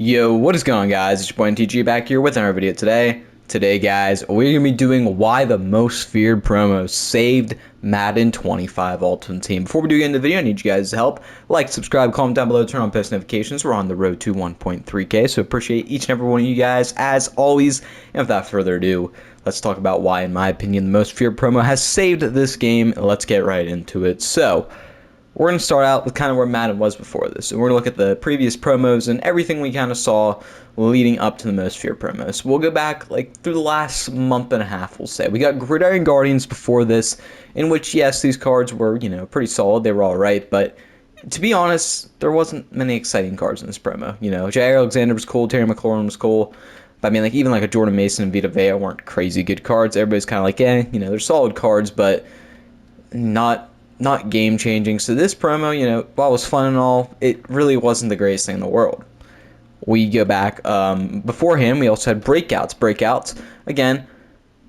Yo, what is going on, guys? It's your boy TG back here with another video today. Today, guys, we're going to be doing why the most feared promos saved Madden 25 Ultimate Team. Before we do get into the video, I need you guys' help. Like, subscribe, comment down below, turn on post notifications. We're on the road to 1.3K, so appreciate each and every one of you guys, as always. And without further ado, let's talk about why, in my opinion, the most feared promo has saved this game. Let's get right into it. So, we're going to start out with kind of where Madden was before this. And we're going to look at the previous promos and everything we kind of saw leading up to the most feared promos. We'll go back like through the last month and a half, we'll say. We got Gridiron Guardians before this, in which, yes, these cards were, pretty solid. They were all right, but to be honest, there wasn't many exciting cards in this promo. Jair Alexander was cool, Terry McLaurin was cool. But I mean, like, even like a Jordan Mason and Vita Vea weren't crazy good cards. Everybody's kind of like, they're solid cards, but not game-changing. So this promo, while it was fun and all, it really wasn't the greatest thing in the world. We go back, before him, we also had Breakouts. Again,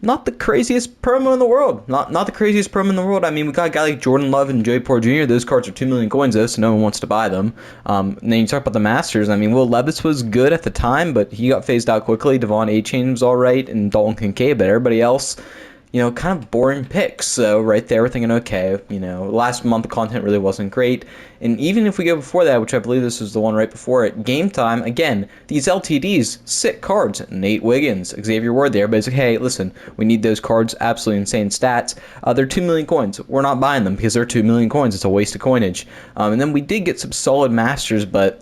not the craziest promo in the world. Not the craziest promo in the world. I mean, we got a guy like Jordan Love and Joey Porter Jr. Those cards are 2 million coins, though, so no one wants to buy them. And then you talk about the Masters. I mean, Will Levis was good at the time, but he got phased out quickly. Devon A-Chain was all right, and Dalton Kincaid, but everybody else, kind of boring picks. So right there, we're thinking, okay, last month the content really wasn't great. And even if we go before that, which I believe this was the one right before it, Game Time, again, these LTDs, sick cards. Nate Wiggins, Xavier Ward there, but it's like, hey, listen, we need those cards, absolutely insane stats. They're 2 million coins. We're not buying them because they're 2 million coins. It's a waste of coinage. And then we did get some solid Masters, but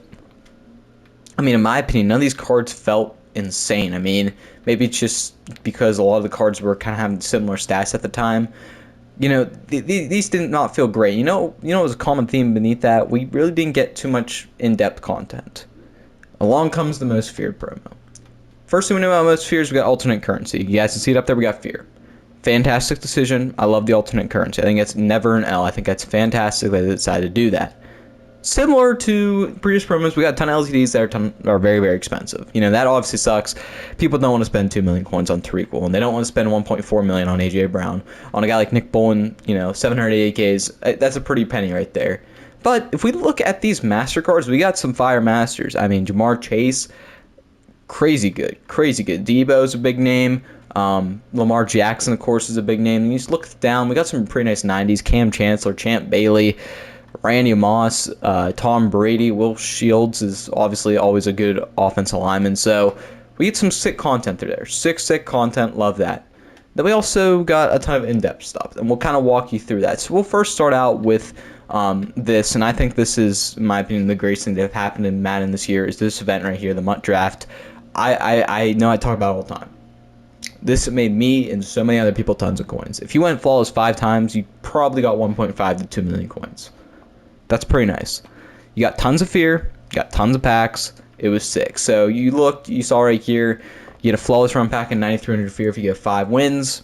I mean, in my opinion, none of these cards felt insane. I mean, maybe it's just because a lot of the cards were kind of having similar stats at the time. These did not feel great. It was a common theme beneath that. We really didn't get too much in-depth content. Along comes the most feared promo. First thing we know about most fears, we got alternate currency. You guys can see it up there. We got fear. Fantastic decision. I love the alternate currency. I think it's never an L. I think that's fantastic that they decided to do that. Similar to previous promos, we got a ton of LCDs that are very, very expensive. That obviously sucks. People don't want to spend 2 million coins on Tariq, and they don't want to spend 1.4 million on AJ Brown. On a guy like Nick Bolin, 780Ks, that's a pretty penny right there. But if we look at these Master cards, we got some fire Masters. I mean, Jamar Chase, crazy good. Debo's a big name. Lamar Jackson, of course, is a big name. And you just look down, we got some pretty nice 90s. Cam Chancellor, Champ Bailey, Randy Moss, Tom Brady, Will Shields is obviously always a good offensive lineman. So we get some sick content through there. Sick content. Love that. Then we also got a ton of in-depth stuff, and we'll kind of walk you through that. So we'll first start out with this, and I think this is, in my opinion, the greatest thing that have happened in Madden this year is this event right here, the MUT Draft. I know I talk about it all the time. This made me and so many other people tons of coins. If you went flawless 5 times, you probably got 1.5 to 2 million coins. That's pretty nice. You got tons of fear. You got tons of packs. It was sick. So you looked, you saw right here, you get a flawless run pack and 9,300 fear if you get 5 wins.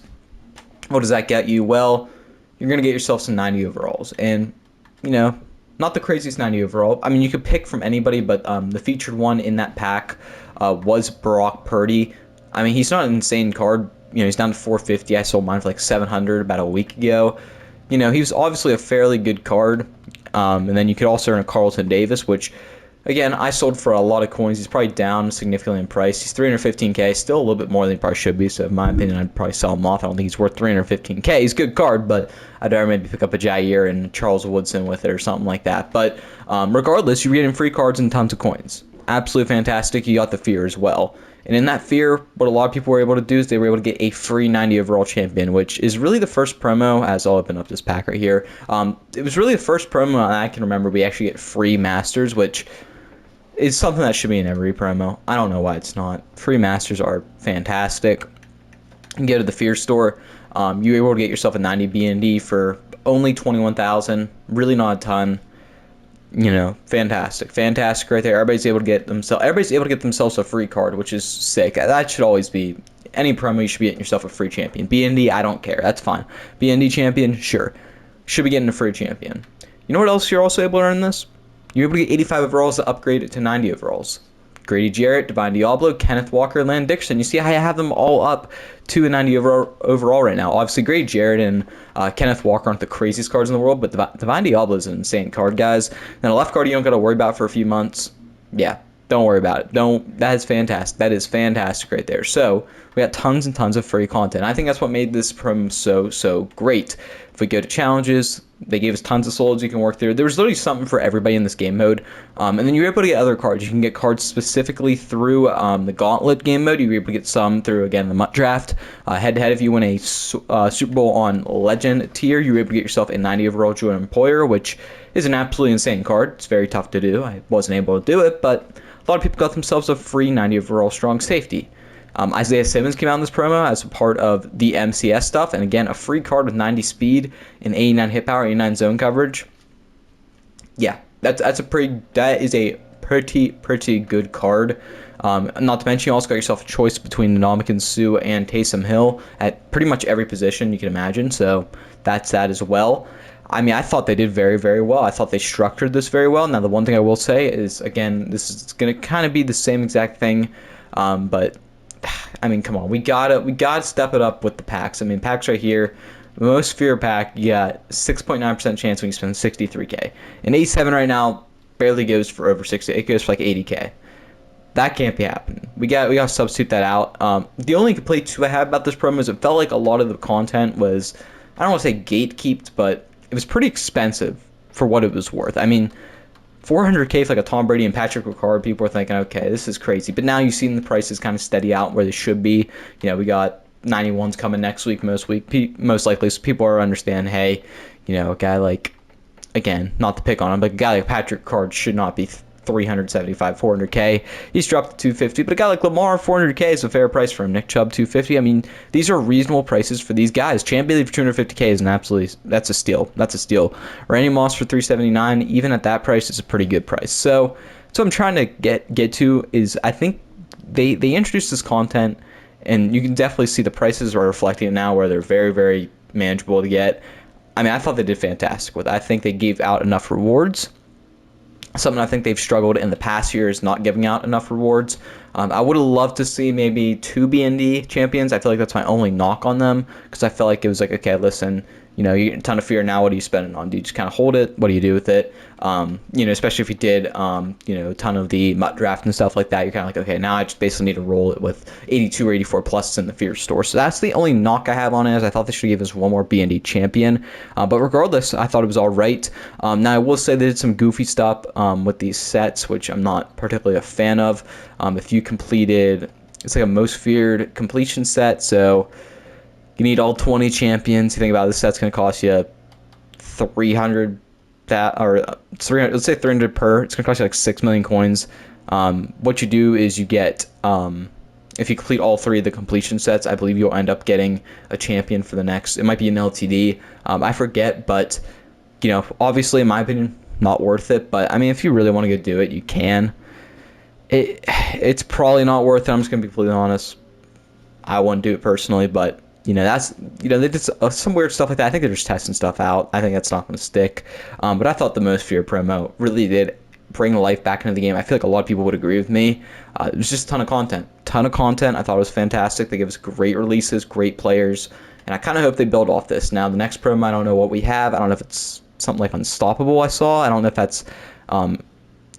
What does that get you? Well, you're going to get yourself some 90 overalls. And, not the craziest 90 overall. I mean, you could pick from anybody, but the featured one in that pack was Brock Purdy. I mean, he's not an insane card. He's down to 450. I sold mine for like 700 about a week ago. He was obviously a fairly good card. And then you could also earn a Carlton Davis, which, again, I sold for a lot of coins. He's probably down significantly in price. He's 315K, still a little bit more than he probably should be. So in my opinion, I'd probably sell him off. I don't think he's worth 315K. He's a good card, but I'd rather maybe pick up a Jair and Charles Woodson with it or something like that. But regardless, you're getting free cards and tons of coins. Absolutely fantastic. You got the fear as well. And in that fear, what a lot of people were able to do is they were able to get a free 90 overall champion, which is really the first promo, as I'll open up this pack right here. It was really the first promo I can remember we actually get free Masters, which is something that should be in every promo. I don't know why it's not. Free Masters are fantastic. You can go to the Fear store. You were able to get yourself a 90 B&D for only 21,000. Really not a ton. Fantastic right there. Everybody's able to get themselves a free card, which is sick. That should always be any promo. You should be getting yourself a free champion. BND, I don't care. That's fine. BND champion, sure. Should be getting a free champion. You know what else you're also able to earn this? You're able to get 85 overalls to upgrade it to 90 overalls. Grady Jarrett, Divine Diablo, Kenneth Walker, Land Dixon. You see how I have them all up to a 90 overall right now. Obviously, Grady Jarrett and Kenneth Walker aren't the craziest cards in the world, but Divine Diablo is an insane card, guys. Then a left guard you don't got to worry about for a few months. Yeah, Don't worry about it. That is fantastic. That is fantastic right there. So we got tons and tons of free content. I think that's what made this promo so great. If we go to challenges, they gave us tons of souls you can work through. There was literally something for everybody in this game mode. And then you're able to get other cards. You can get cards specifically through the Gauntlet game mode. You're able to get some through, again, the MUT Draft. Head-to-head, if you win a Super Bowl on Legend tier, you're able to get yourself a 90 overall Joint Employer, which is an absolutely insane card. It's very tough to do. I wasn't able to do it, but a lot of people got themselves a free 90 overall strong safety. Isaiah Simmons came out in this promo as a part of the MCS stuff, and again, a free card with 90 speed and 89 hit power, 89 zone coverage. Yeah, that is a pretty good card. Not to mention, you also got yourself a choice between Ndamukong Suh and Taysom Hill at pretty much every position you can imagine, so that's that as well. I mean, I thought they did very well. I thought they structured this very well. Now, the one thing I will say is, again, this is going to kind of be the same exact thing, but I mean, come on, we gotta step it up with the packs. I mean, packs right here, most fear pack, you got 6.9% chance when you spend 63k. And 87 right now barely goes for over 60. It goes for like 80k. That can't be happening. We got to substitute that out. The only complaint too I have about this promo is it felt like a lot of the content was, I don't want to say gatekeeped, but it was pretty expensive for what it was worth. I mean, 400k for like a Tom Brady and Patrick Ricard, people are thinking, okay, this is crazy. But now you've seen the prices kind of steady out where they should be. You know, we got 91s coming next week, most likely. So people are understanding, hey, you know, a guy like, again, not to pick on him, but a guy like Patrick Ricard should not be 375, 400k. He's dropped to 250, but a guy like Lamar, 400k is a fair price for him. Nick Chubb, 250. I mean, these are reasonable prices for these guys. Champ Bailey for 250k is that's a steal. That's a steal. Randy Moss for 379, even at that price, is a pretty good price. So I'm trying to get to is, I think they introduced this content, and you can definitely see the prices are reflecting it now, where they're very manageable to get. I mean, I thought they did fantastic with it. I think they gave out enough rewards. Something I think they've struggled in the past years, not giving out enough rewards. I would have loved to see maybe 2 BND champions. I feel like that's my only knock on them, because I felt like it was like, okay, listen, you know, you get a ton of fear now. What do you spend it on? Do you just kind of hold it? What do you do with it? You know, especially if you did, you know, a ton of the MUT draft and stuff like that, you're kind of like, okay, now I just basically need to roll it with 82 or 84 pluses in the fear store. So that's the only knock I have on it, is I thought they should give us one more BND champion. But regardless, I thought it was all right. Now, I will say they did some goofy stuff with these sets, which I'm not particularly a fan of. If you completed, it's like a most feared completion set, so you need all 20 champions. You think about it, this set's going to cost you 300, let's say 300 per. It's going to cost you like 6 million coins. What you do is you get, if you complete all 3 of the completion sets, I believe you'll end up getting a champion for the next. It might be an LTD. I forget, but, you know, obviously, in my opinion, not worth it. But, I mean, if you really want to go do it, you can. It's probably not worth it. I'm just going to be completely honest. I wouldn't do it personally, but, you know, they did some weird stuff like that. I think they're just testing stuff out. I think that's not going to stick. But I thought the Most Fear promo really did bring life back into the game. I feel like a lot of people would agree with me. It was just a ton of content. I thought it was fantastic. They gave us great releases, great players, and I kind of hope they build off this. Now, the next promo, I don't know what we have. I don't know if it's something like Unstoppable I saw. I don't know if that's an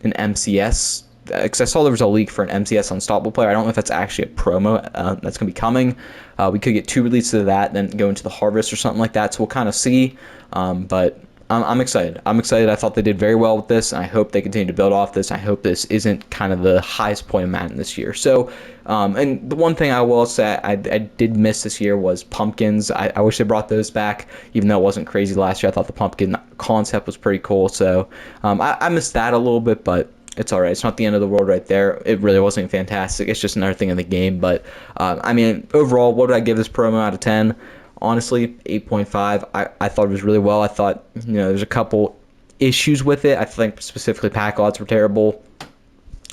MCS, because I saw there was a leak for an MCS Unstoppable player. I don't know if that's actually a promo that's going to be coming. We could get 2 releases of that, then go into the Harvest or something like that, so we'll kind of see. But I'm excited. I thought they did very well with this, and I hope they continue to build off this. I hope this isn't kind of the highest point of Madden this year. So, and the one thing I will say I did miss this year was pumpkins. I wish they brought those back, even though it wasn't crazy last year. I thought the pumpkin concept was pretty cool. So I missed that a little bit, but it's all right. It's not the end of the world right there. It really wasn't fantastic. It's just another thing in the game. But, I mean, overall, what would I give this promo out of 10? Honestly, 8.5. I thought it was really well. I thought, you know, there's a couple issues with it. I think specifically pack odds were terrible.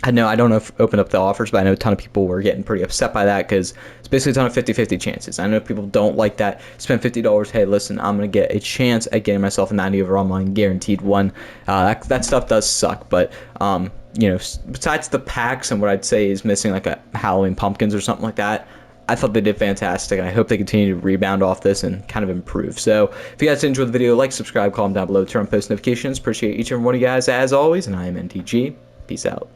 I don't know if it opened up the offers, but I know a ton of people were getting pretty upset by that, because it's basically a ton of 50-50 chances. I know people don't like that. Spend $50. Hey, listen, I'm going to get a chance at getting myself a 90 overall online guaranteed one. That stuff does suck, but, you know, besides the packs and what I'd say is missing like a Halloween pumpkins or something like that, I thought they did fantastic, and I hope they continue to rebound off this and kind of improve. So if you guys enjoyed the video, like, subscribe, comment down below, turn on post notifications. Appreciate each and every one of you guys as always, and I am NTG. Peace out.